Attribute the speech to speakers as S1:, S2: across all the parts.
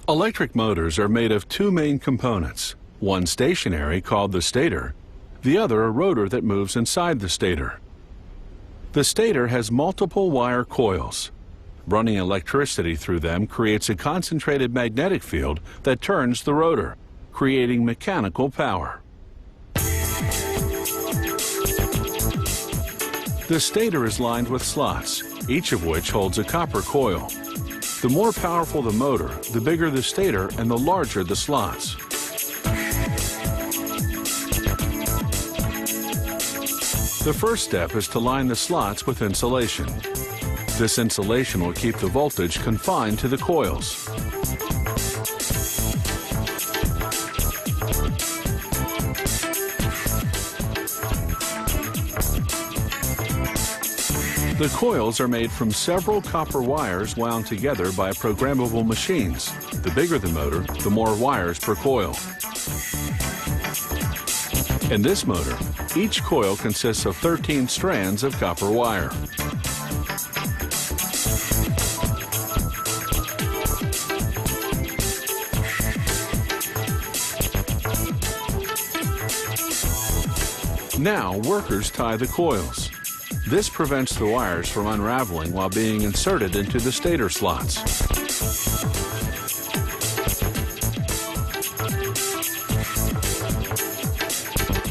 S1: Electric motors are made of two main components, one stationary called the stator, the other a rotor that moves inside the stator. The stator has multiple wire coils. Running electricity through them creates a concentrated magnetic field that turns the rotor, creating mechanical power. The stator is lined with slots, each of which holds a copper coil. The more powerful the motor, the bigger the stator and the larger the slots. The first step is to line the slots with insulation. This insulation will keep the voltage confined to the coils. The coils are made from several copper wires wound together by programmable machines. The bigger the motor, the more wires per coil. In this motor, each coil consists of 13 strands of copper wire. Now, workers tie the coils. This prevents the wires from unraveling while being inserted into the stator slots.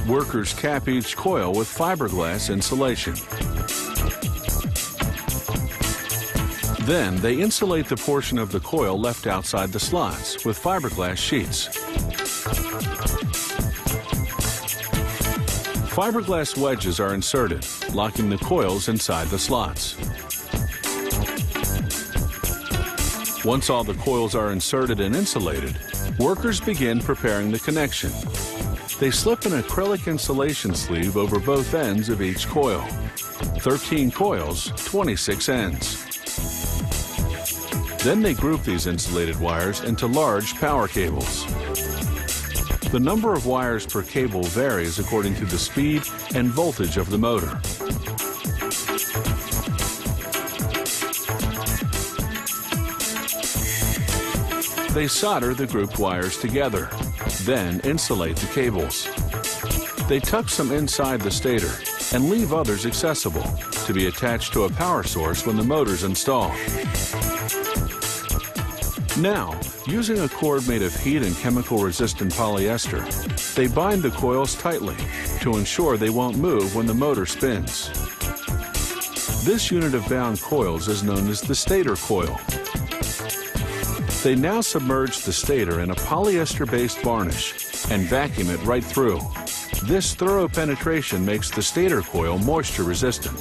S1: Workers cap each coil with fiberglass insulation. Then they insulate the portion of the coil left outside the slots with fiberglass sheets. Fiberglass wedges are inserted, locking the coils inside the slots. Once all the coils are inserted and insulated, workers begin preparing the connection. They slip an acrylic insulation sleeve over both ends of each coil. 13 coils, 26 ends. Then they group these insulated wires into large power cables. The number of wires per cable varies according to the speed and voltage of the motor. They solder the grouped wires together, then insulate the cables. They tuck some inside the stator and leave others accessible to be attached to a power source when the motor's installed. Now, using a cord made of heat and chemical-resistant polyester, they bind the coils tightly to ensure they won't move when the motor spins. This unit of bound coils is known as the stator coil. They now submerge the stator in a polyester-based varnish and vacuum it right through. This thorough penetration makes the stator coil moisture-resistant.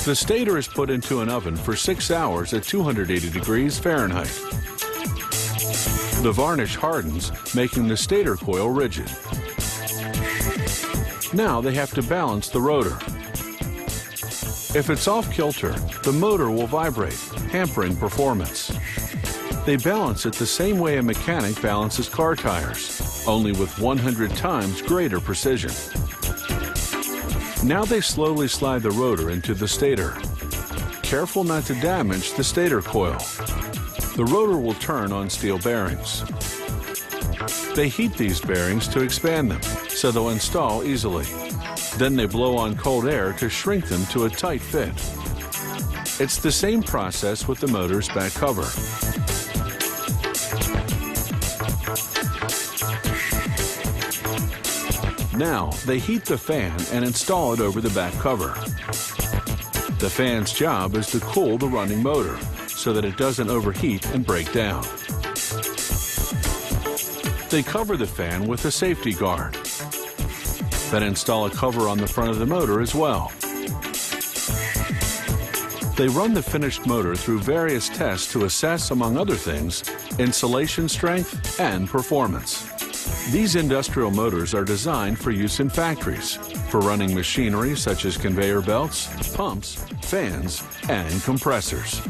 S1: The stator is put into an oven for 6 hours at 280 degrees Fahrenheit. The varnish hardens, making the stator coil rigid. Now they have to balance the rotor. If it's off-kilter, the motor will vibrate, hampering performance. They balance it the same way a mechanic balances car tires, only with 100 times greater precision. Now they slowly slide the rotor into the stator. Careful not to damage the stator coil. The rotor will turn on steel bearings. They heat these bearings to expand them, so they'll install easily. Then they blow on cold air to shrink them to a tight fit. It's the same process with the motor's back cover. Now, they heat the fan and install it over the back cover. The fan's job is to cool the running motor so that it doesn't overheat and break down. They cover the fan with a safety guard. Then install a cover on the front of the motor as well. They run the finished motor through various tests to assess, among other things, insulation strength and performance. These industrial motors are designed for use in factories, for running machinery such as conveyor belts, pumps, fans, and compressors.